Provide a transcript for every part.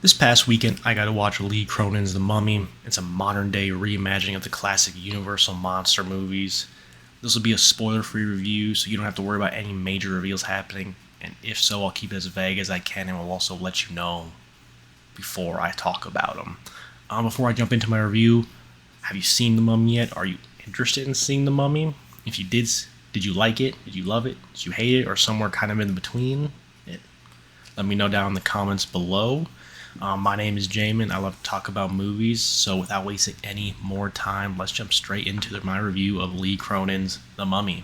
This past weekend, I got to watch Lee Cronin's The Mummy. It's a modern day reimagining of the classic Universal monster movies. This will be a spoiler free review, so you don't have to worry about any major reveals happening. And if so, I'll keep it as vague as I can and will also let you know before I talk about them. Before I jump into my review, have you seen The Mummy yet? Are you interested in seeing The Mummy? If you did you like it? Did you love it? Did you hate it? Or somewhere kind of in between? Let me know down in the comments below. My name is Jamin. I love to talk about movies, so without wasting any more time, let's jump straight into my review of Lee Cronin's The Mummy.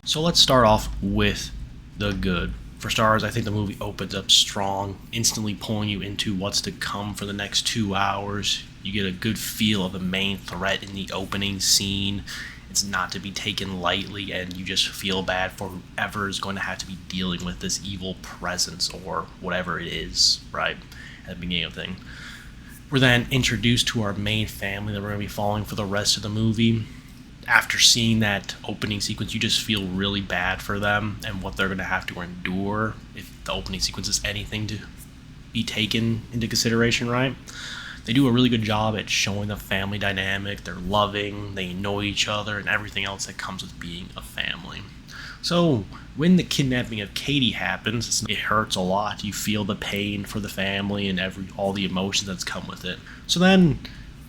So let's start off with the good. For starters, I think the movie opens up strong, instantly pulling you into what's to come for the next 2 hours. You get a good feel of the main threat in the opening scene. It's not to be taken lightly, and you just feel bad for whoever is going to have to be dealing with this evil presence or whatever it is, right? At the beginning of the thing. We're then introduced to our main family that we're going to be following for the rest of the movie. After seeing that opening sequence, you just feel really bad for them and what they're going to have to endure if the opening sequence is anything to be taken into consideration, right? They do a really good job at showing the family dynamic. They're loving, they know each other, and everything else that comes with being a family. So, when the kidnapping of Katie happens, it hurts a lot. You feel the pain for the family and all the emotions that's come with it. So then,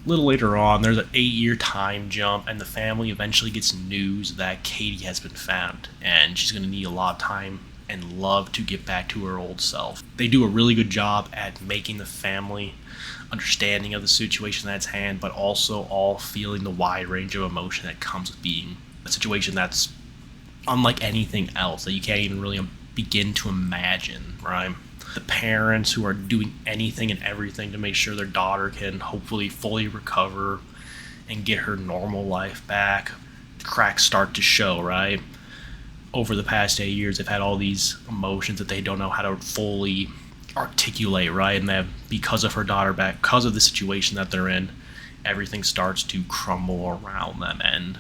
a little later on, there's an 8-year time jump, and the family eventually gets news that Katie has been found, and she's going to need a lot of time and love to get back to her old self. They do a really good job at making the family understanding of the situation that's at hand, but also all feeling the wide range of emotion that comes with being a situation that's unlike anything else that you can't even really begin to imagine, right? The parents who are doing anything and everything to make sure their daughter can hopefully fully recover and get her normal life back. The cracks start to show, right? Over the past 8 years, they've had all these emotions that they don't know how to fully articulate, right? And that because of her daughter back, because of the situation that they're in, everything starts to crumble around them and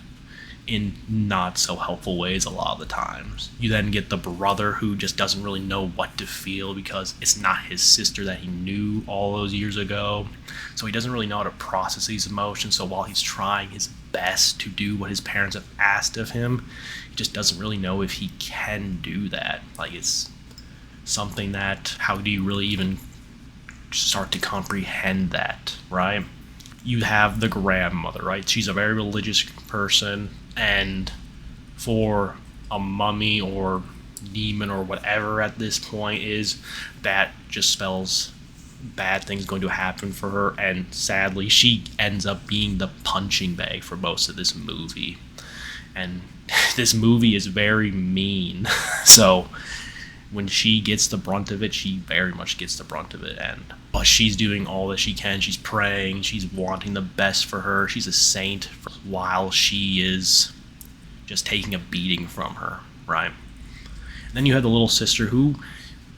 in not so helpful ways a lot of the times. You then get the brother who just doesn't really know what to feel because it's not his sister that he knew all those years ago. So he doesn't really know how to process these emotions. So while he's trying his best to do what his parents have asked of him, he just doesn't really know if he can do that. Like, it's something that, how do you really even start to comprehend that, right? You have the grandmother, right? She's a very religious person, and for a mummy or demon or whatever at this point is, that just spells bad things going to happen for her, and sadly she ends up being the punching bag for most of this movie. And this movie is very mean. So when she gets the brunt of it, she very much gets the brunt of it. But she's doing all that she can. She's praying. She's wanting the best for her. She's a saint while she is just taking a beating from her, right? And then you have the little sister who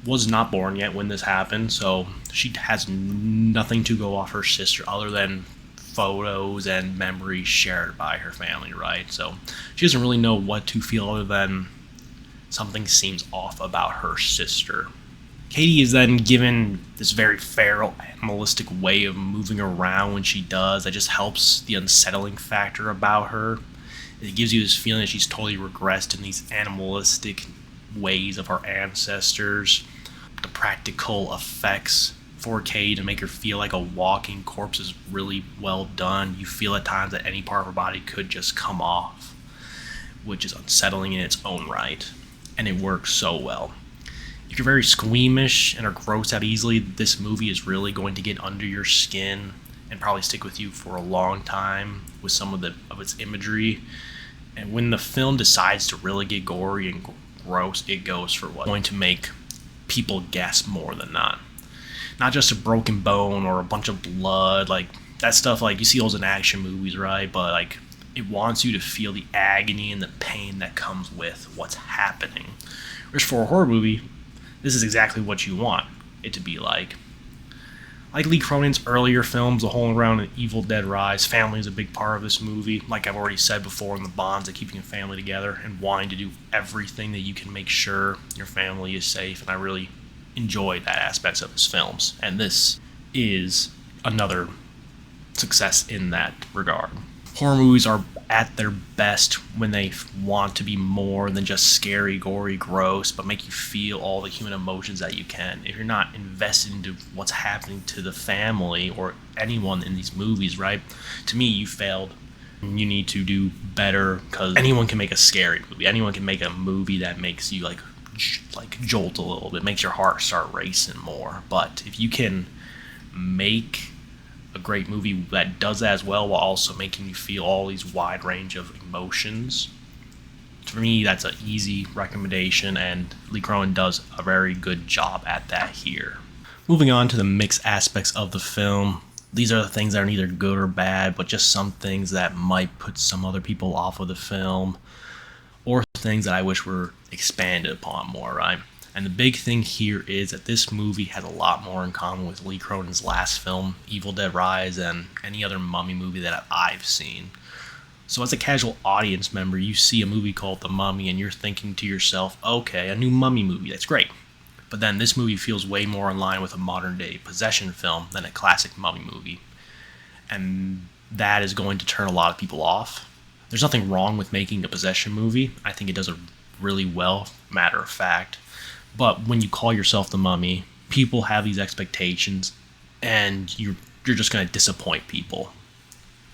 was not born yet when this happened, so she has nothing to go off her sister other than photos and memories shared by her family, right? So she doesn't really know what to feel other than something seems off about her sister. Katie is then given this very feral, animalistic way of moving around when she does that just helps the unsettling factor about her. It gives you this feeling that she's totally regressed in these animalistic ways of her ancestors. The practical effects for Katie to make her feel like a walking corpse is really well done. You feel at times that any part of her body could just come off, which is unsettling in its own right. And it works so well. If you're very squeamish and are grossed out easily, this movie is really going to get under your skin and probably stick with you for a long time with some of its imagery. And when the film decides to really get gory and gross, it goes for what's going to make people gasp more than not. Not just a broken bone or a bunch of blood, like that stuff, like you see those in action movies, right? But like, it wants you to feel the agony and the pain that comes with what's happening. Whereas for a horror movie, this is exactly what you want it to be like. Like Lee Cronin's earlier films, The Hole Around and Evil Dead Rise, family is a big part of this movie. Like I've already said before, in the bonds that keeping a family together and wanting to do everything that you can make sure your family is safe. And I really enjoyed that aspect of his films, and this is another success in that regard. Horror movies are at their best when they want to be more than just scary, gory, gross, but make you feel all the human emotions that you can. If you're not invested into what's happening to the family or anyone in these movies, right? To me, you failed. You need to do better, because anyone can make a scary movie. Anyone can make a movie that makes you like jolt a little bit, makes your heart start racing more. But if you can make a great movie that does that as well while also making you feel all these wide range of emotions, for me, that's an easy recommendation, and Lee Cronin does a very good job at that here. Moving on to the mixed aspects of the film. These are the things that are neither good or bad, but just some things that might put some other people off of the film, or things that I wish were expanded upon more, right? And the big thing here is that this movie has a lot more in common with Lee Cronin's last film, Evil Dead Rise, and any other mummy movie that I've seen. So as a casual audience member, you see a movie called The Mummy and you're thinking to yourself, okay, a new mummy movie, that's great. But then this movie feels way more in line with a modern day possession film than a classic mummy movie. And that is going to turn a lot of people off. There's nothing wrong with making a possession movie. I think it does it really well, matter of fact. But when you call yourself The Mummy, people have these expectations, and you're just going to disappoint people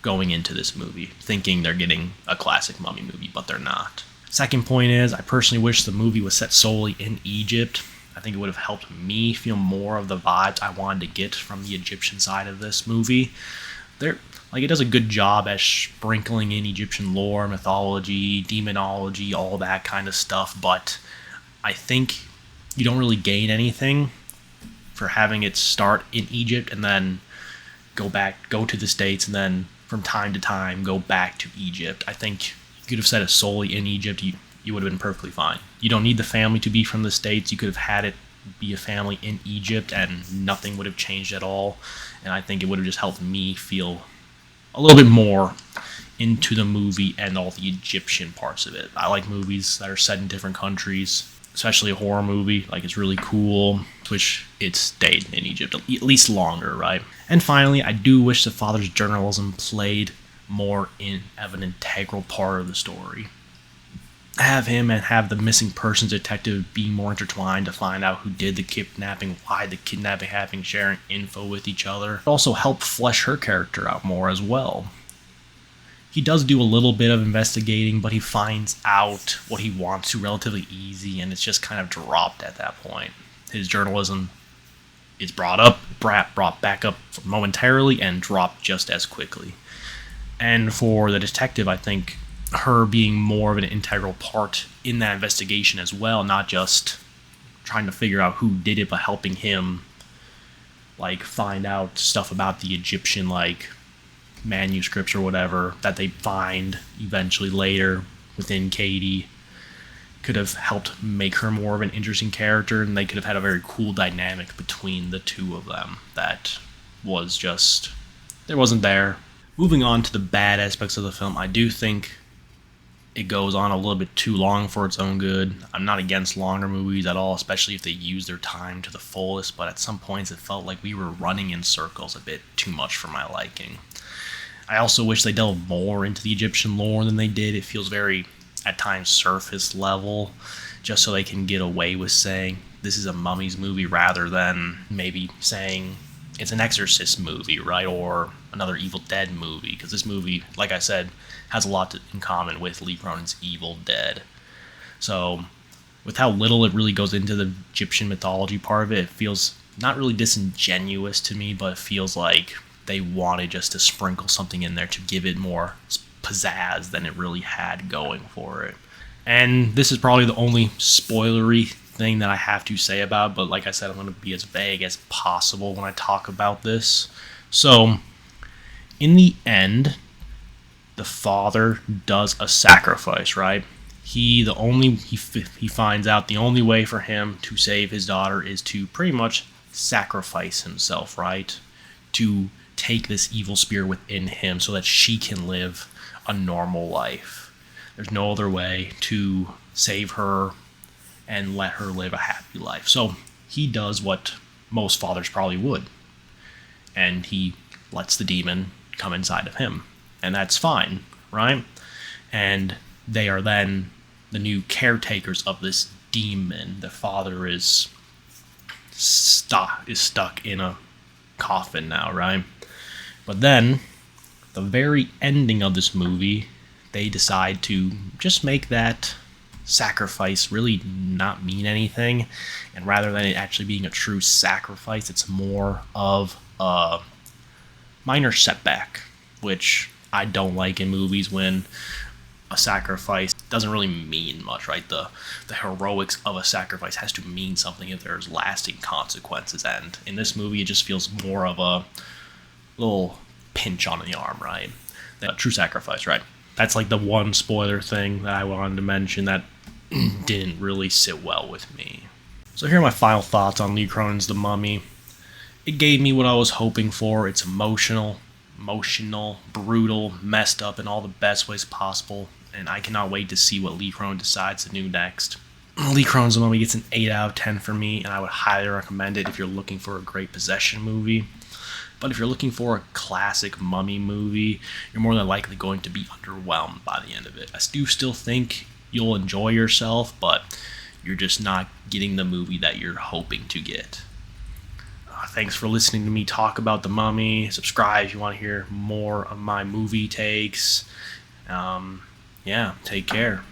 going into this movie, thinking they're getting a classic mummy movie, but they're not. Second point is, I personally wish the movie was set solely in Egypt. I think it would have helped me feel more of the vibes I wanted to get from the Egyptian side of this movie. It does a good job at sprinkling in Egyptian lore, mythology, demonology, all that kind of stuff, but I think you don't really gain anything for having it start in Egypt and then go to the States, and then from time to time go back to Egypt. I think you could have set it solely in Egypt. You would have been perfectly fine. You don't need the family to be from the States. You could have had it be a family in Egypt and nothing would have changed at all. And I think it would have just helped me feel a little bit more into the movie and all the Egyptian parts of it. I like movies that are set in different countries, especially a horror movie. It's really cool. Wish it stayed in Egypt at least longer, right? And finally, I do wish the father's journalism played more of an integral part of the story. Have him and have the missing persons detective be more intertwined to find out who did the kidnapping, why the kidnapping happened, sharing info with each other. Also help flesh her character out more as well. He does do a little bit of investigating, but he finds out what he wants to relatively easy, and it's just kind of dropped at that point. His journalism is brought back up momentarily, and dropped just as quickly. And for the detective, I think her being more of an integral part in that investigation as well, not just trying to figure out who did it, but helping him find out stuff about the Egyptian manuscripts or whatever that they find eventually later within Katie, could have helped make her more of an interesting character, and they could have had a very cool dynamic between the two of them that wasn't there. Moving on to the bad aspects of the film, I do think it goes on a little bit too long for its own good. I'm not against longer movies at all, especially if they use their time to the fullest, but at some points it felt like we were running in circles a bit too much for my liking. I also wish they delved more into the Egyptian lore than they did. It feels very, at times, surface level, just so they can get away with saying this is a Mummies movie rather than maybe saying it's an Exorcist movie, right, or another Evil Dead movie, because this movie, like I said, has a lot in common with Lee Cronin's Evil Dead. So with how little it really goes into the Egyptian mythology part of it, it feels not really disingenuous to me, but it feels like they wanted just to sprinkle something in there to give it more pizzazz than it really had going for it. And this is probably the only spoilery thing that I have to say about it, but like I said, I'm going to be as vague as possible when I talk about this. So, in the end, the father does a sacrifice, right? He finds out the only way for him to save his daughter is to pretty much sacrifice himself, right? To take this evil spirit within him so that she can live a normal life. There's no other way to save her and let her live a happy life. So he does what most fathers probably would, and he lets the demon come inside of him, and that's fine, right? And they are then the new caretakers of this demon. The father is stuck in a coffin now, right? But then, the very ending of this movie, they decide to just make that sacrifice really not mean anything, and rather than it actually being a true sacrifice, it's more of a minor setback, which I don't like in movies when a sacrifice doesn't really mean much, right? The heroics of a sacrifice has to mean something if there's lasting consequences, and in this movie it just feels more of a little pinch on the arm, right? A true sacrifice, right? That's like the one spoiler thing that I wanted to mention that didn't really sit well with me. So here are my final thoughts on Lee Cronin's The Mummy. It gave me what I was hoping for. It's emotional, brutal, messed up in all the best ways possible, and I cannot wait to see what Lee Cronin decides to do next. Lee Cronin's The Mummy gets an 8 out of 10 for me, and I would highly recommend it if you're looking for a great possession movie. But if you're looking for a classic mummy movie, you're more than likely going to be underwhelmed by the end of it. I do still think you'll enjoy yourself, but you're just not getting the movie that you're hoping to get. Thanks for listening to me talk about The Mummy. Subscribe if you want to hear more of my movie takes. Yeah, take care.